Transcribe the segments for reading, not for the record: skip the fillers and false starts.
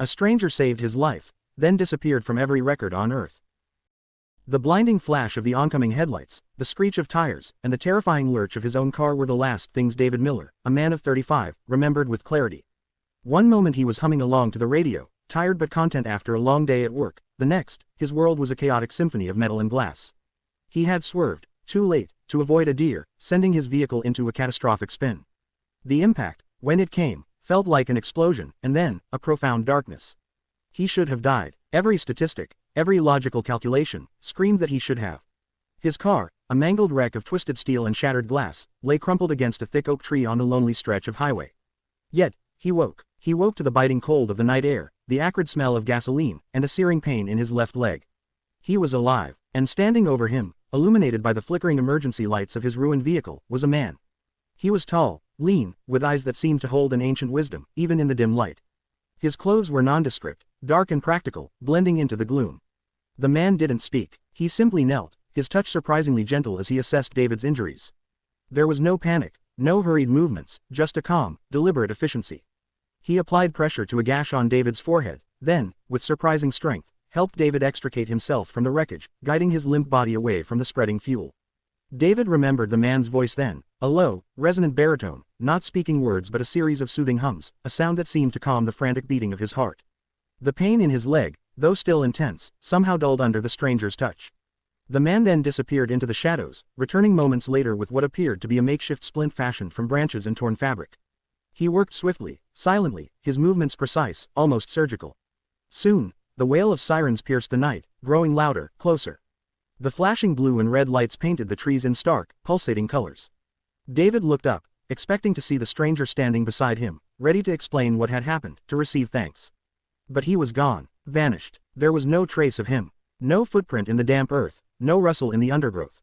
A stranger saved his life, then disappeared from every record on Earth. The blinding flash of the oncoming headlights, the screech of tires, and the terrifying lurch of his own car were the last things David Miller, a man of 35, remembered with clarity. One moment he was humming along to the radio, tired but content after a long day at work. The next, his world was a chaotic symphony of metal and glass. He had swerved, too late, to avoid a deer, sending his vehicle into a catastrophic spin. The impact, when it came, felt like an explosion, and then, a profound darkness. He should have died. Every statistic, every logical calculation, screamed that he should have. His car, a mangled wreck of twisted steel and shattered glass, lay crumpled against a thick oak tree on the lonely stretch of highway. Yet, he woke. He woke to the biting cold of the night air, the acrid smell of gasoline, and a searing pain in his left leg. He was alive, and standing over him, illuminated by the flickering emergency lights of his ruined vehicle, was a man. He was tall, lean, with eyes that seemed to hold an ancient wisdom, even in the dim light. His clothes were nondescript, dark and practical, blending into the gloom. The man didn't speak. He simply knelt, his touch surprisingly gentle as he assessed David's injuries. There was no panic, no hurried movements, just a calm, deliberate efficiency. He applied pressure to a gash on David's forehead, then, with surprising strength, helped David extricate himself from the wreckage, guiding his limp body away from the spreading fuel. David remembered the man's voice then, a low, resonant baritone, not speaking words but a series of soothing hums, a sound that seemed to calm the frantic beating of his heart. The pain in his leg, though still intense, somehow dulled under the stranger's touch. The man then disappeared into the shadows, returning moments later with what appeared to be a makeshift splint fashioned from branches and torn fabric. He worked swiftly, silently, his movements precise, almost surgical. Soon, the wail of sirens pierced the night, growing louder, closer. The flashing blue and red lights painted the trees in stark, pulsating colors. David looked up, expecting to see the stranger standing beside him, ready to explain what had happened, to receive thanks. But he was gone, vanished. There was no trace of him. No footprint in the damp earth, no rustle in the undergrowth.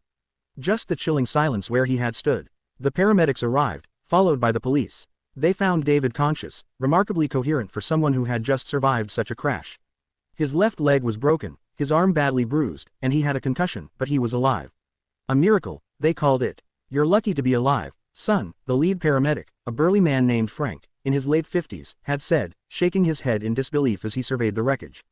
Just the chilling silence where he had stood. The paramedics arrived, followed by the police. They found David conscious, remarkably coherent for someone who had just survived such a crash. His left leg was broken, his arm badly bruised, and he had a concussion, but he was alive. A miracle, they called it. You're lucky to be alive, son, the lead paramedic, a burly man named Frank, in his late 50s, had said, shaking his head in disbelief as he surveyed the wreckage.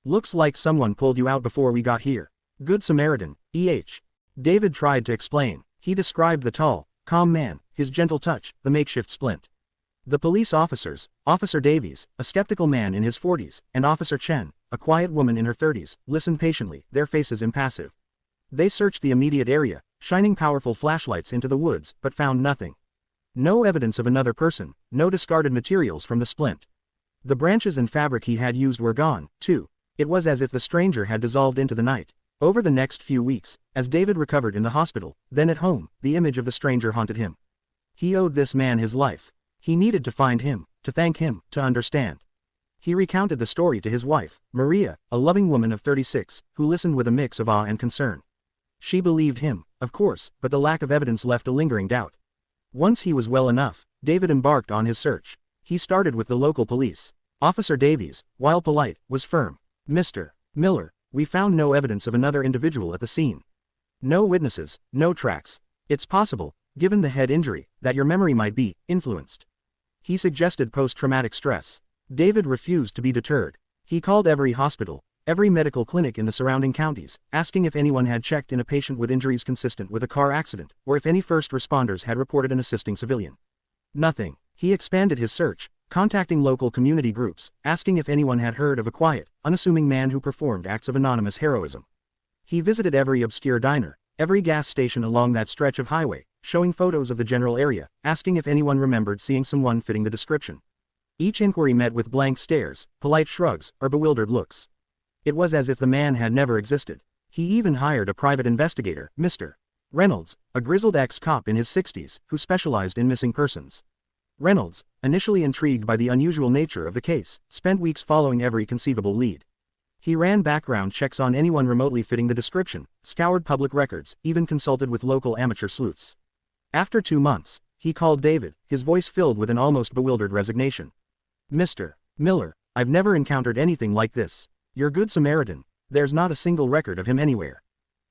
Looks like someone pulled you out before we got here. Good Samaritan, E.H. David tried to explain. He described the tall, calm man, his gentle touch, the makeshift splint. The police officers, Officer Davies, a skeptical man in his 40s, and Officer Chen, a quiet woman in her 30s, listened patiently, their faces impassive. They searched the immediate area, shining powerful flashlights into the woods, but found nothing. No evidence of another person, no discarded materials from the splint. The branches and fabric he had used were gone, too. It was as if the stranger had dissolved into the night. Over the next few weeks, as David recovered in the hospital, then at home, the image of the stranger haunted him. He owed this man his life. He needed to find him, to thank him, to understand. He recounted the story to his wife, Maria, a loving woman of 36, who listened with a mix of awe and concern. She believed him, of course, but the lack of evidence left a lingering doubt. Once he was well enough, David embarked on his search. He started with the local police. Officer Davies, while polite, was firm. Mr. Miller, we found no evidence of another individual at the scene. No witnesses, no tracks. It's possible, given the head injury, that your memory might be influenced. He suggested post-traumatic stress. David refused to be deterred. He called every hospital, every medical clinic in the surrounding counties, asking if anyone had checked in a patient with injuries consistent with a car accident, or if any first responders had reported an assisting civilian. Nothing. He expanded his search, contacting local community groups, asking if anyone had heard of a quiet, unassuming man who performed acts of anonymous heroism. He visited every obscure diner, every gas station along that stretch of highway, showing photos of the general area, asking if anyone remembered seeing someone fitting the description. Each inquiry met with blank stares, polite shrugs, or bewildered looks. It was as if the man had never existed. He even hired a private investigator, Mr. Reynolds, a grizzled ex-cop in his 60s, who specialized in missing persons. Reynolds, initially intrigued by the unusual nature of the case, spent weeks following every conceivable lead. He ran background checks on anyone remotely fitting the description, scoured public records, even consulted with local amateur sleuths. After 2 months, he called David, his voice filled with an almost bewildered resignation. Mr. Miller, I've never encountered anything like this. You're Good Samaritan. There's not a single record of him anywhere.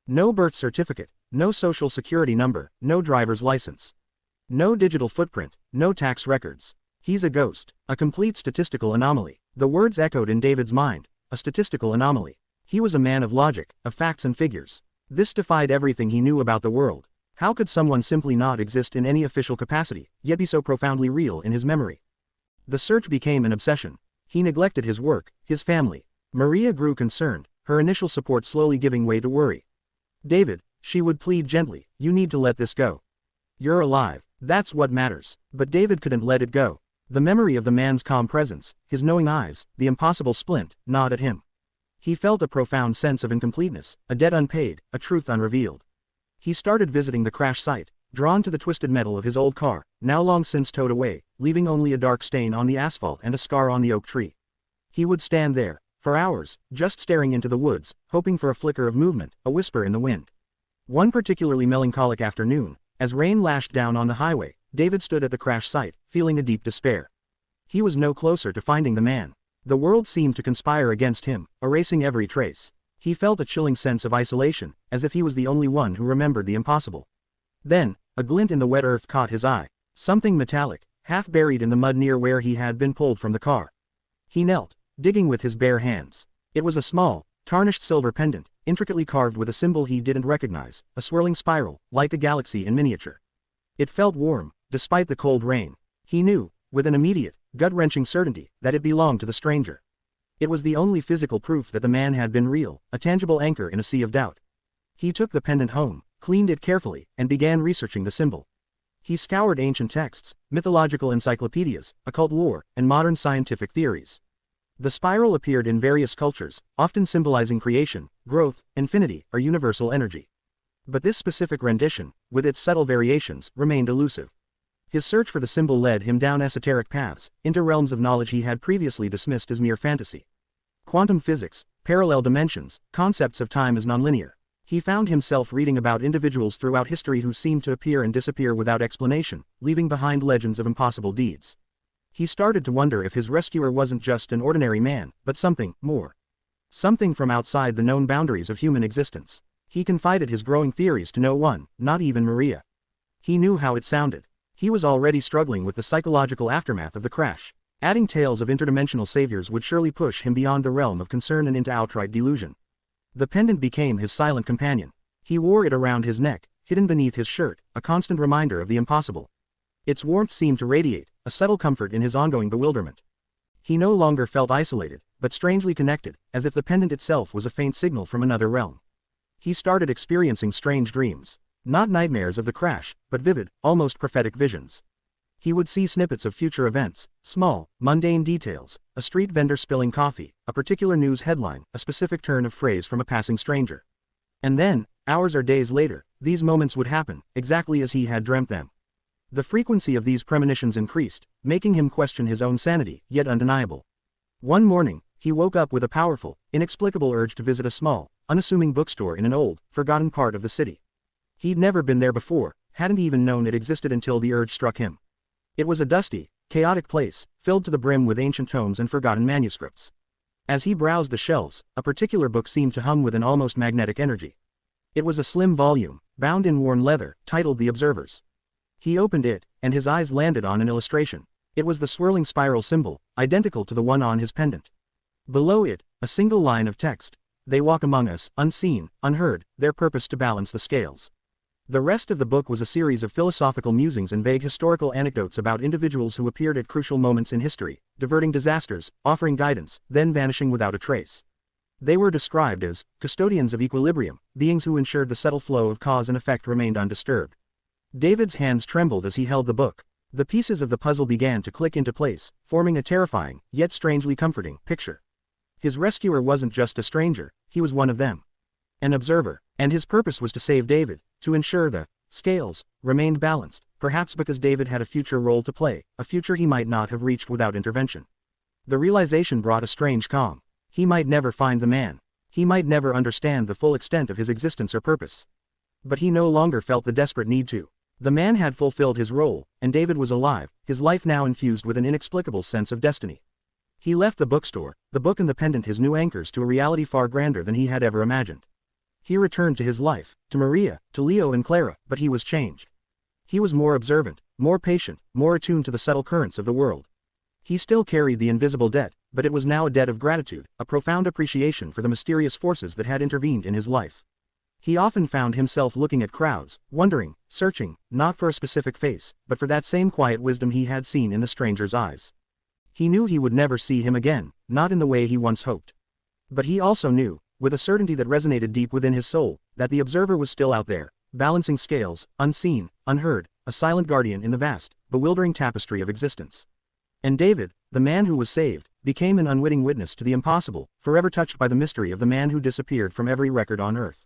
No birth certificate, no social security number, no driver's license. No digital footprint, no tax records. He's a ghost, a complete statistical anomaly. The words echoed in David's mind, a statistical anomaly. He was a man of logic, of facts and figures. This defied everything he knew about the world. How could someone simply not exist in any official capacity, yet be so profoundly real in his memory? The search became an obsession. He neglected his work, his family. Maria grew concerned, her initial support slowly giving way to worry. David, she would plead gently, you need to let this go. You're alive, that's what matters. But David couldn't let it go. The memory of the man's calm presence, his knowing eyes, the impossible splint, gnawed at him. He felt a profound sense of incompleteness, a debt unpaid, a truth unrevealed. He started visiting the crash site, drawn to the twisted metal of his old car, now long since towed away, leaving only a dark stain on the asphalt and a scar on the oak tree. He would stand there, for hours, just staring into the woods, hoping for a flicker of movement, a whisper in the wind. One particularly melancholic afternoon, as rain lashed down on the highway, David stood at the crash site, feeling a deep despair. He was no closer to finding the man. The world seemed to conspire against him, erasing every trace. He felt a chilling sense of isolation, as if he was the only one who remembered the impossible. Then, a glint in the wet earth caught his eye. Something metallic, half buried in the mud near where he had been pulled from the car. He knelt, digging with his bare hands. It was a small, tarnished silver pendant, intricately carved with a symbol he didn't recognize, a swirling spiral, like a galaxy in miniature. It felt warm, despite the cold rain. He knew, with an immediate, gut-wrenching certainty, that it belonged to the stranger. It was the only physical proof that the man had been real, a tangible anchor in a sea of doubt. He took the pendant home, cleaned it carefully, and began researching the symbol. He scoured ancient texts, mythological encyclopedias, occult lore, and modern scientific theories. The spiral appeared in various cultures, often symbolizing creation, growth, infinity, or universal energy. But this specific rendition, with its subtle variations, remained elusive. His search for the symbol led him down esoteric paths, into realms of knowledge he had previously dismissed as mere fantasy. Quantum physics, parallel dimensions, concepts of time as nonlinear. He found himself reading about individuals throughout history who seemed to appear and disappear without explanation, leaving behind legends of impossible deeds. He started to wonder if his rescuer wasn't just an ordinary man, but something more. Something from outside the known boundaries of human existence. He confided his growing theories to no one, not even Maria. He knew how it sounded. He was already struggling with the psychological aftermath of the crash. Adding tales of interdimensional saviors would surely push him beyond the realm of concern and into outright delusion. The pendant became his silent companion. He wore it around his neck, hidden beneath his shirt, a constant reminder of the impossible. Its warmth seemed to radiate, a subtle comfort in his ongoing bewilderment. He no longer felt isolated, but strangely connected, as if the pendant itself was a faint signal from another realm. He started experiencing strange dreams. Not nightmares of the crash, but vivid, almost prophetic visions. He would see snippets of future events, small, mundane details, a street vendor spilling coffee, a particular news headline, a specific turn of phrase from a passing stranger. And then, hours or days later, these moments would happen, exactly as he had dreamt them. The frequency of these premonitions increased, making him question his own sanity, yet undeniable. One morning, he woke up with a powerful, inexplicable urge to visit a small, unassuming bookstore in an old, forgotten part of the city. He'd never been there before, hadn't even known it existed until the urge struck him. It was a dusty, chaotic place, filled to the brim with ancient tomes and forgotten manuscripts. As he browsed the shelves, a particular book seemed to hum with an almost magnetic energy. It was a slim volume, bound in worn leather, titled The Observers. He opened it, and his eyes landed on an illustration. It was the swirling spiral symbol, identical to the one on his pendant. Below it, a single line of text. They walk among us, unseen, unheard, their purpose to balance the scales. The rest of the book was a series of philosophical musings and vague historical anecdotes about individuals who appeared at crucial moments in history, diverting disasters, offering guidance, then vanishing without a trace. They were described as custodians of equilibrium, beings who ensured the subtle flow of cause and effect remained undisturbed. David's hands trembled as he held the book. The pieces of the puzzle began to click into place, forming a terrifying, yet strangely comforting, picture. His rescuer wasn't just a stranger, he was one of them. An observer, and his purpose was to save David, to ensure the scales remained balanced, perhaps because David had a future role to play, a future he might not have reached without intervention. The realization brought a strange calm. He might never find the man. He might never understand the full extent of his existence or purpose. But he no longer felt the desperate need to. The man had fulfilled his role, and David was alive, his life now infused with an inexplicable sense of destiny. He left the bookstore, the book and the pendant his new anchors to a reality far grander than he had ever imagined. He returned to his life, to Maria, to Leo and Clara, but he was changed. He was more observant, more patient, more attuned to the subtle currents of the world. He still carried the invisible debt, but it was now a debt of gratitude, a profound appreciation for the mysterious forces that had intervened in his life. He often found himself looking at crowds, wondering, searching, not for a specific face, but for that same quiet wisdom he had seen in the stranger's eyes. He knew he would never see him again, not in the way he once hoped. But he also knew, with a certainty that resonated deep within his soul, that the observer was still out there, balancing scales, unseen, unheard, a silent guardian in the vast, bewildering tapestry of existence. And David, the man who was saved, became an unwitting witness to the impossible, forever touched by the mystery of the man who disappeared from every record on earth.